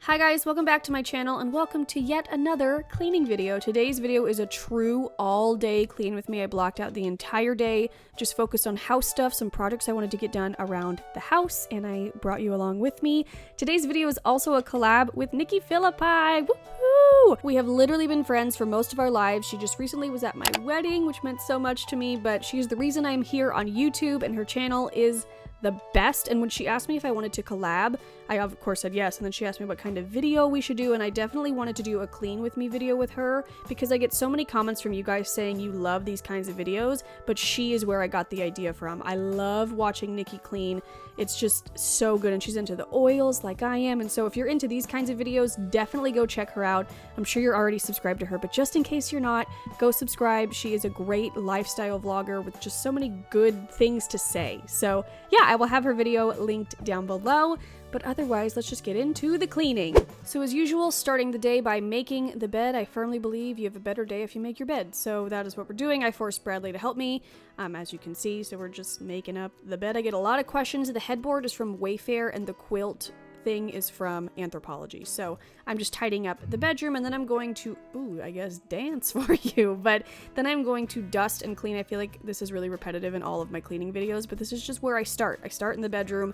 Hi guys, welcome back to my channel and welcome to yet another cleaning video. Today's video is a true all-day clean with me. I blocked out the entire day, just focused on house stuff, some projects I wanted to get done around the house, and I brought you along with me. Today's video is also a collab with Nikki Phillippi. Woohoo! We have literally been friends for most of our lives. She just recently was at my wedding, which meant so much to me, but she's the reason I'm here on YouTube, and her channel is the best. And when she asked me if I wanted to collab, I of course said yes, and then she asked me what kind of video we should do, and I definitely wanted to do a clean with me video with her because I get so many comments from you guys saying you love these kinds of videos, but she is where I got the idea from. I love watching Nikki clean. It's just so good, and she's into the oils like I am, and so if you're into these kinds of videos, definitely go check her out. I'm sure you're already subscribed to her, but just in case you're not, go subscribe. She is a great lifestyle vlogger with just so many good things to say. So yeah, I will have her video linked down below. But otherwise, let's just get into the cleaning. So as usual, starting the day by making the bed. I firmly believe you have a better day if you make your bed. So that is what we're doing. I forced Bradley to help me, as you can see. So we're just making up the bed. I get a lot of questions. The headboard is from Wayfair and the quilt thing is from Anthropology. So I'm just tidying up the bedroom, and then I'm going to, I guess dance for you, but then I'm going to dust and clean. I feel like this is really repetitive in all of my cleaning videos, but this is just where I start. I start in the bedroom.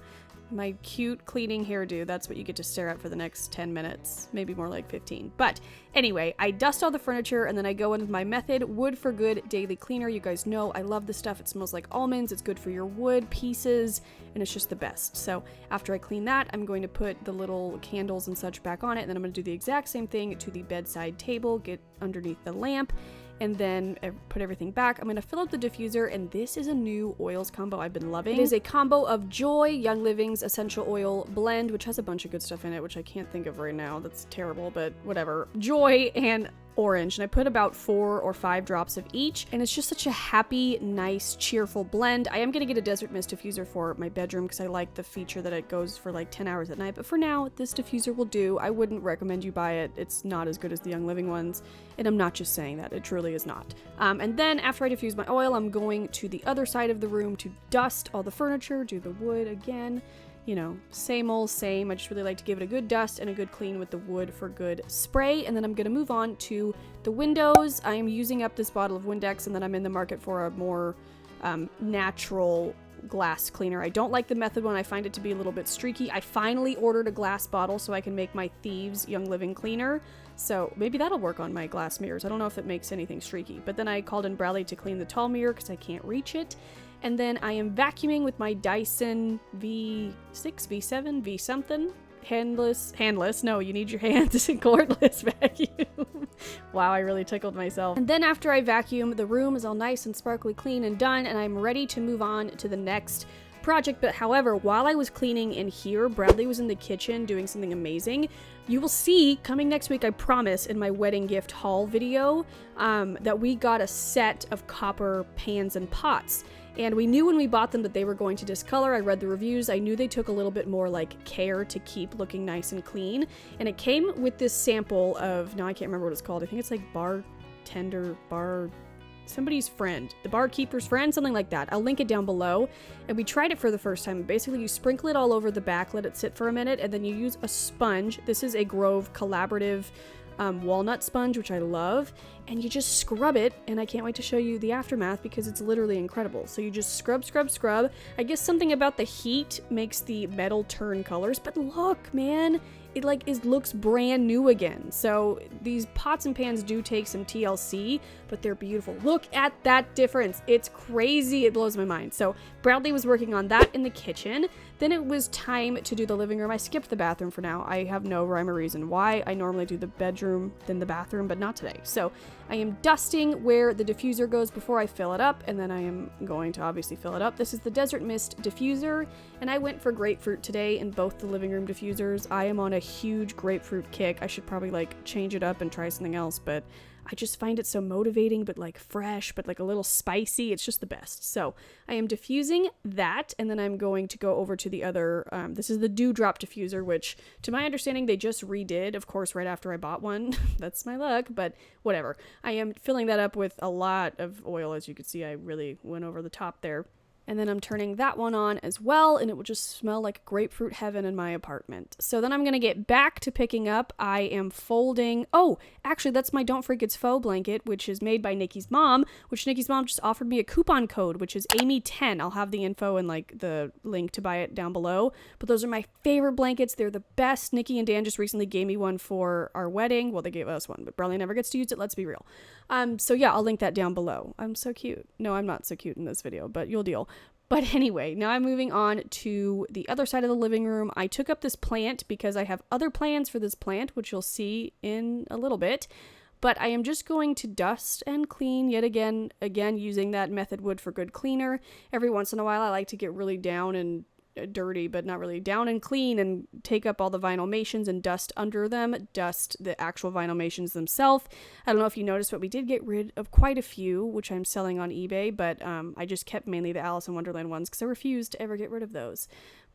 My cute cleaning hairdo, that's what you get to stare at for the next 10 minutes, maybe more like 15. But anyway, I dust all the furniture, and then I go in with my Method Wood for Good daily cleaner. You guys know I love this stuff. It smells like almonds, it's good for your wood pieces, and it's just the best. So after I clean that, I'm going to put the little candles and such back on it, and then I'm going to do the exact same thing to the bedside table, get underneath the lamp, and then put everything back. I'm going to fill up the diffuser, and this is a new oils combo I've been loving. It is a combo of Joy Young Living's essential oil blend, which has a bunch of good stuff in it, which I can't think of right now. That's terrible, but whatever. Joy and orange, and I put about 4 or 5 drops of each, and it's just such a happy, nice, cheerful blend. I am going to get a desert mist diffuser for my bedroom because I like the feature that it goes for like 10 hours at night, but for now this diffuser will do. I wouldn't recommend you buy it. It's not as good as the Young Living ones, and I'm not just saying that, it truly is not. And then after I diffuse my oil, I'm going to the other side of the room to dust all the furniture, do the wood again. You know, same old same. I just really like to give it a good dust and a good clean with the Wood for Good spray. And then I'm going to move on to the windows. I am using up this bottle of Windex, and then I'm in the market for a more natural glass cleaner. I don't like the Method one. I find it to be a little bit streaky. I finally ordered a glass bottle so I can make my Thieves Young Living cleaner. So maybe that'll work on my glass mirrors. I don't know if it makes anything streaky. But then I called in Bradley to clean the tall mirror because I can't reach it. And then I am vacuuming with my Dyson V6, V7, V something. Handless, no, you need your hands, cordless vacuum. Wow, I really tickled myself. And then after I vacuum, the room is all nice and sparkly clean and done, and I'm ready to move on to the next project. But however, while I was cleaning in here, Bradley was in the kitchen doing something amazing. You will see coming next week, I promise, in my wedding gift haul video, that we got a set of copper pans and pots. And we knew when we bought them that they were going to discolor. I read the reviews. I knew they took a little bit more like care to keep looking nice and clean. And it came with this sample of, now I can't remember what it's called. I think it's like somebody's friend, the barkeeper's friend, something like that. I'll link it down below. And we tried it for the first time. Basically, you sprinkle it all over the back, let it sit for a minute, and then you use a sponge. This is a Grove collaborative walnut sponge, which I love, and you just scrub it, and I can't wait to show you the aftermath because it's literally incredible. So you just scrub. I guess something about the heat makes the metal turn colors, but look, man, it looks brand new again. So these pots and pans do take some TLC, but they're beautiful. Look at that difference. It's crazy. It blows my mind. So Bradley was working on that in the kitchen. Then it was time to do the living room. I skipped the bathroom for now. I have no rhyme or reason why. I normally do the bedroom, then the bathroom, but not today. So I am dusting where the diffuser goes before I fill it up, and then I am going to obviously fill it up. This is the Desert Mist diffuser, and I went for grapefruit today in both the living room diffusers. I am on a huge grapefruit kick. I should probably like change it up and try something else, but I just find it so motivating, but like fresh, but like a little spicy. It's just the best. So I am diffusing that, and then I'm going to go over to the other, this is the Dewdrop diffuser, which to my understanding, they just redid, of course, right after I bought one. That's my luck, but whatever. I am filling that up with a lot of oil. As you can see, I really went over the top there. And then I'm turning that one on as well, and it will just smell like grapefruit heaven in my apartment. So then I'm going to get back to picking up. I am folding. Oh, actually, that's my Don't Freak It's Faux blanket, which is made by Nikki's mom, which Nikki's mom just offered me a coupon code, which is Amy10. I'll have the info and like the link to buy it down below. But those are my favorite blankets. They're the best. Nikki and Dan just recently gave me one for our wedding. Well, they gave us one, but Bradley never gets to use it. Let's be real. So yeah, I'll link that down below. I'm so cute. No, I'm not so cute in this video, but you'll deal. But anyway, now I'm moving on to the other side of the living room. I took up this plant because I have other plans for this plant, which you'll see in a little bit. But I am just going to dust and clean yet again using that Method Wood for Good cleaner. Every once in a while, I like to get really down and dirty, but not really down and clean, and take up all the vinylmations and dust under them, dust the actual vinylmations themselves. I don't know if you noticed, but we did get rid of quite a few, which I'm selling on eBay, but I just kept mainly the Alice in Wonderland ones because I refused to ever get rid of those.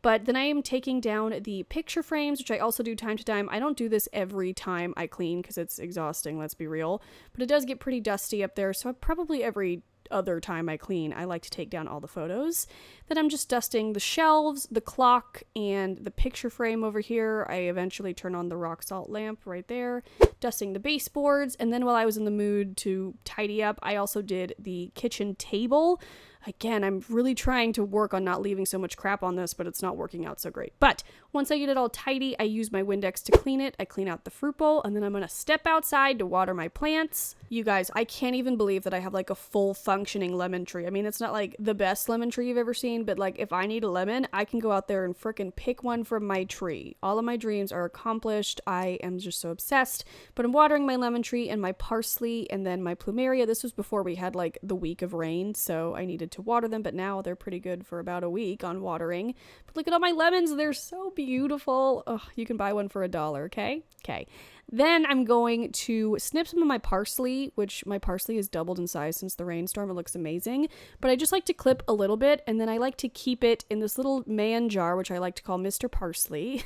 But then I am taking down the picture frames, which I also do time to time. I don't do this every time I clean because it's exhausting, let's be real, but it does get pretty dusty up there, so probably every other time I clean, I like to take down all the photos. Then I'm just dusting the shelves, the clock, and the picture frame over here. I eventually turn on the rock salt lamp right there, dusting the baseboards, and then while I was in the mood to tidy up, I also did the kitchen table. Again, I'm really trying to work on not leaving so much crap on this, but it's not working out so great. But once I get it all tidy, I use my Windex to clean it. I clean out the fruit bowl, and then I'm going to step outside to water my plants. You guys, I can't even believe that I have like a full functioning lemon tree. I mean, it's not like the best lemon tree you've ever seen, but like if I need a lemon, I can go out there and frickin' pick one from my tree. All of my dreams are accomplished. I am just so obsessed. But I'm watering my lemon tree and my parsley and then my plumeria. This was before we had like the week of rain, so I needed to water them, but now they're pretty good for about a week on watering. But look at all my lemons. They're so beautiful. Oh, you can buy one for $1, okay? Okay. Then I'm going to snip some of my parsley, which my parsley has doubled in size since the rainstorm. It looks amazing. But I just like to clip a little bit, and then I like to keep it in this little man jar, which I like to call Mr. Parsley.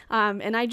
And I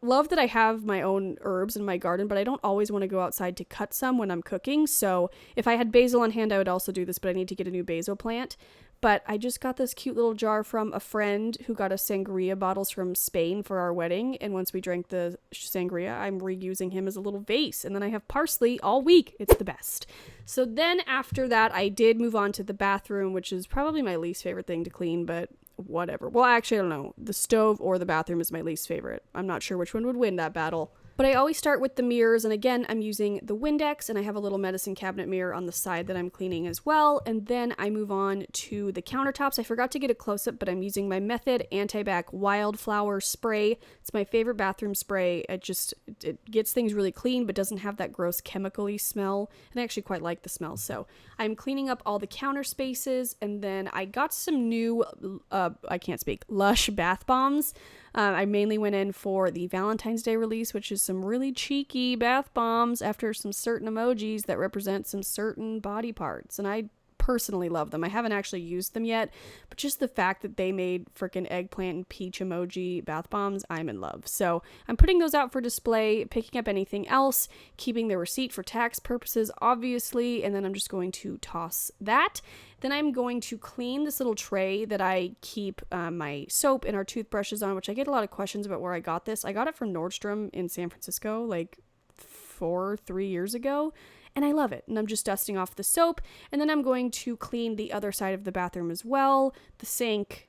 love that I have my own herbs in my garden, but I don't always want to go outside to cut some when I'm cooking. So if I had basil on hand, I would also do this, but I need to get a new basil plant. But I just got this cute little jar from a friend who got us sangria bottles from Spain for our wedding. And once we drank the sangria, I'm reusing him as a little vase. And then I have parsley all week. It's the best. So then after that, I did move on to the bathroom, which is probably my least favorite thing to clean, but whatever. Well, actually, I don't know. The stove or the bathroom is my least favorite. I'm not sure which one would win that battle. But I always start with the mirrors, and again, I'm using the Windex, and I have a little medicine cabinet mirror on the side that I'm cleaning as well, and then I move on to the countertops. I forgot to get a close-up, but I'm using my Method Anti-Bac Wildflower Spray. It's my favorite bathroom spray. It gets things really clean, but doesn't have that gross chemical-y smell, and I actually quite like the smell. So I'm cleaning up all the counter spaces, and then I got some new, Lush bath bombs. I mainly went in for the Valentine's Day release, which is some really cheeky bath bombs after some certain emojis that represent some certain body parts. And I personally love them. I haven't actually used them yet, but just the fact that they made frickin' eggplant and peach emoji bath bombs, I'm in love. So I'm putting those out for display, picking up anything else, keeping the receipt for tax purposes, obviously, and then I'm just going to toss that. Then I'm going to clean this little tray that I keep my soap and our toothbrushes on, which I get a lot of questions about where I got this. I got it from Nordstrom in San Francisco like 3 years ago. And I love it. And I'm just dusting off the soap. And then I'm going to clean the other side of the bathroom as well. The sink,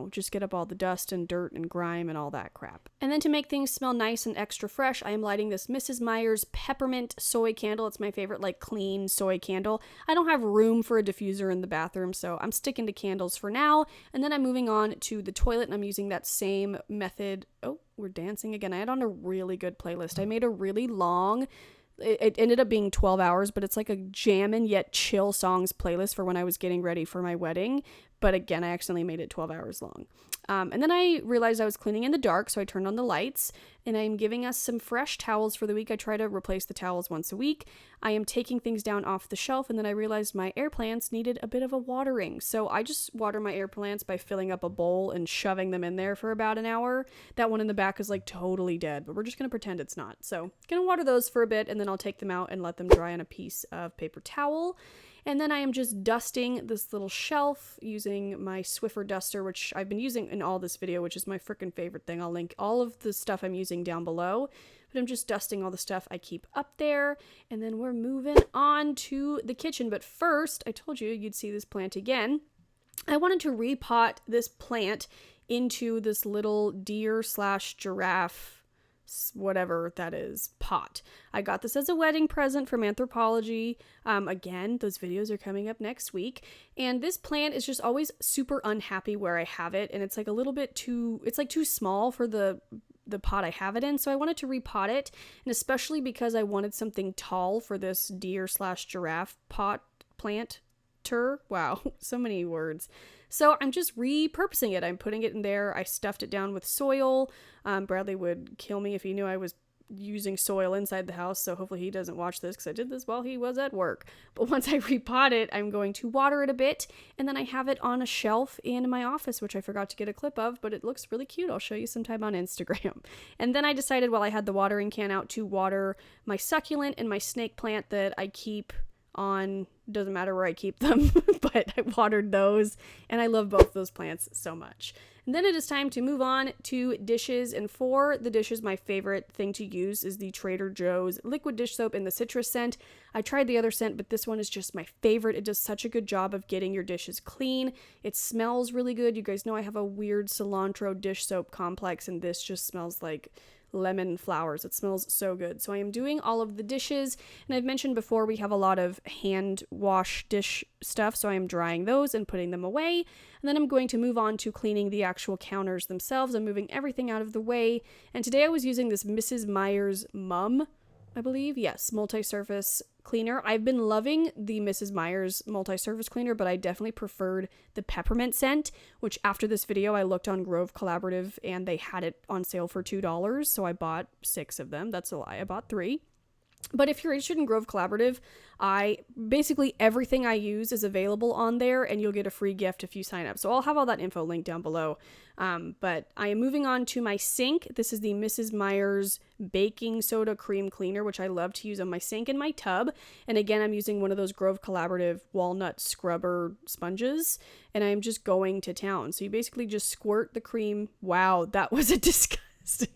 just get up all the dust and dirt and grime and all that crap. And then to make things smell nice and extra fresh, I am lighting this Mrs. Meyer's peppermint soy candle. It's my favorite, clean soy candle. I don't have room for a diffuser in the bathroom, so I'm sticking to candles for now. And then I'm moving on to the toilet, and I'm using that same method. Oh, we're dancing again. I had on a really good playlist. I made a really long... It ended up being 12 hours, but it's like a jammin' yet chill songs playlist for when I was getting ready for my wedding. But again, I accidentally made it 12 hours long. And then I realized I was cleaning in the dark, so I turned on the lights, and I'm giving us some fresh towels for the week. I try to replace the towels once a week. I am taking things down off the shelf, and then I realized my air plants needed a bit of a watering. So I just water my air plants by filling up a bowl and shoving them in there for about an hour. That one in the back is totally dead, but we're just going to pretend it's not. So I'm going to water those for a bit, and then I'll take them out and let them dry on a piece of paper towel. And then I am just dusting this little shelf using my Swiffer duster, which I've been using in all this video, which is my freaking favorite thing. I'll link all of the stuff I'm using down below. But I'm just dusting all the stuff I keep up there. And then we're moving on to the kitchen. But first, I told you you'd see this plant again. I wanted to repot this plant into this little deer/giraffe, whatever that is, pot. I got this as a wedding present from Anthropology. Again, those videos are coming up next week. And this plant is just always super unhappy where I have it. And it's like a little bit too, it's like too small for the pot I have it in. So I wanted to repot it. And especially because I wanted something tall for this deer/giraffe pot plant. Wow, so many words. So I'm just repurposing it. I'm putting it in there. I stuffed it down with soil. Bradley would kill me if he knew I was using soil inside the house, so hopefully he doesn't watch this because I did this while he was at work. But once I repot it, I'm going to water it a bit, and then I have it on a shelf in my office, which I forgot to get a clip of, but it looks really cute. I'll show you sometime on Instagram. And then I decided while I had the watering can out to water my succulent and my snake plant that I keep on, doesn't matter where I keep them, but I watered those, and I love both those plants so much. And then it is time to move on to dishes, and for the dishes, my favorite thing to use is the Trader Joe's liquid dish soap in the citrus scent. I tried the other scent, but this one is just my favorite. It does such a good job of getting your dishes clean. It smells really good. You guys know I have a weird cilantro dish soap complex, and this just smells like lemon flowers. It smells so good. So I am doing all of the dishes, and I've mentioned before we have a lot of hand wash dish stuff, so I am drying those and putting them away, and then I'm going to move on to cleaning the actual counters themselves. I'm moving everything out of the way, and today I was using this Mrs. Meyer's Mum, I believe, yes, multi-surface cleaner. I've been loving the Mrs. Meyer's multi-surface cleaner, but I definitely preferred the peppermint scent, which after this video I looked on Grove Collaborative and they had it on sale for $2, so I bought 6 of them. That's a lie, I bought 3. But if you're interested in Grove Collaborative, basically everything I use is available on there, and you'll get a free gift if you sign up. So I'll have all that info linked down below. But I am moving on to my sink. This is the Mrs. Meyer's baking soda cream cleaner, which I love to use on my sink and my tub. And again, I'm using one of those Grove Collaborative walnut scrubber sponges, and I'm just going to town. So you basically just squirt the cream. Wow, that was a disgusting.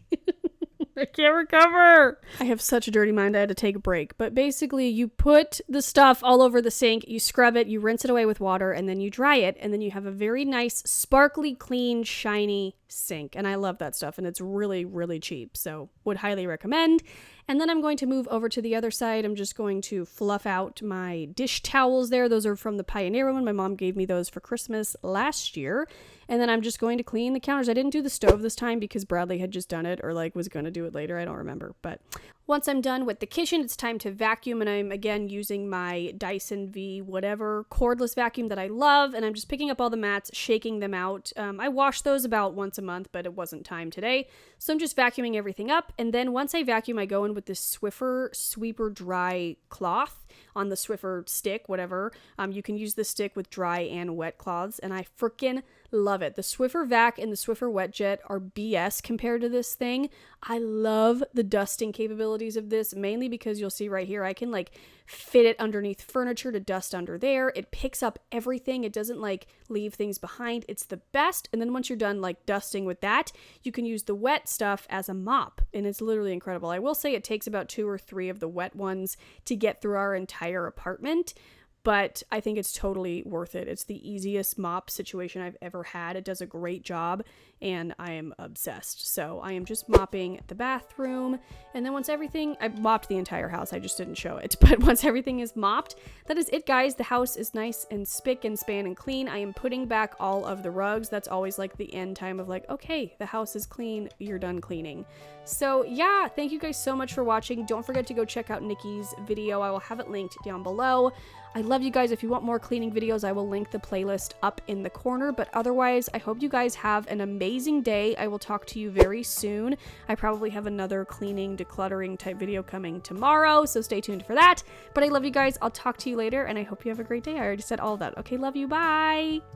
I can't recover. I have such a dirty mind, I had to take a break. But basically, you put the stuff all over the sink, you scrub it, you rinse it away with water, and then you dry it, and then you have a very nice, sparkly, clean, shiny sink. And I love that stuff, and it's really, really cheap, so would highly recommend. And then I'm going to move over to the other side. I'm just going to fluff out my dish towels there. Those are from the Pioneer one. My mom gave me those for Christmas last year. And then I'm just going to clean the counters. I didn't do the stove this time because Bradley had just done it, or like was going to do it later. I don't remember. But once I'm done with the kitchen, it's time to vacuum. And I'm again using my Dyson V whatever cordless vacuum that I love. And I'm just picking up all the mats, shaking them out. I wash those about once a month, but it wasn't time today. So I'm just vacuuming everything up. And then once I vacuum, I go in with this Swiffer Sweeper Dry cloth on the Swiffer stick, whatever. You can use the stick with dry and wet cloths, and I freaking love it. The Swiffer Vac and the Swiffer Wet Jet are BS compared to this thing. I love the dusting capabilities of this, mainly because you'll see right here, I can like fit it underneath furniture to dust under there. It picks up everything. It doesn't like leave things behind. It's the best. And then once you're done like dusting with that, you can use the wet stuff as a mop, and it's literally incredible. I will say it takes about 2 or 3 of the wet ones to get through our entire apartment, but I think it's totally worth it. It's the easiest mop situation I've ever had. It does a great job, and I am obsessed. So I am just mopping the bathroom, and then once everything, I mopped the entire house, I just didn't show it, but once everything is mopped, that is it, guys. The house is nice and spick and span and clean. I am putting back all of the rugs. That's always like the end time of like, okay, the house is clean, you're done cleaning. So yeah, thank you guys so much for watching. Don't forget to go check out Nikki's video. I will have it linked down below. I love you guys. If you want more cleaning videos, I will link the playlist up in the corner. But otherwise, I hope you guys have an amazing day. I will talk to you very soon. I probably have another cleaning, decluttering type video coming tomorrow, so stay tuned for that. But I love you guys. I'll talk to you later, and I hope you have a great day. I already said all of that. Okay, love you. Bye.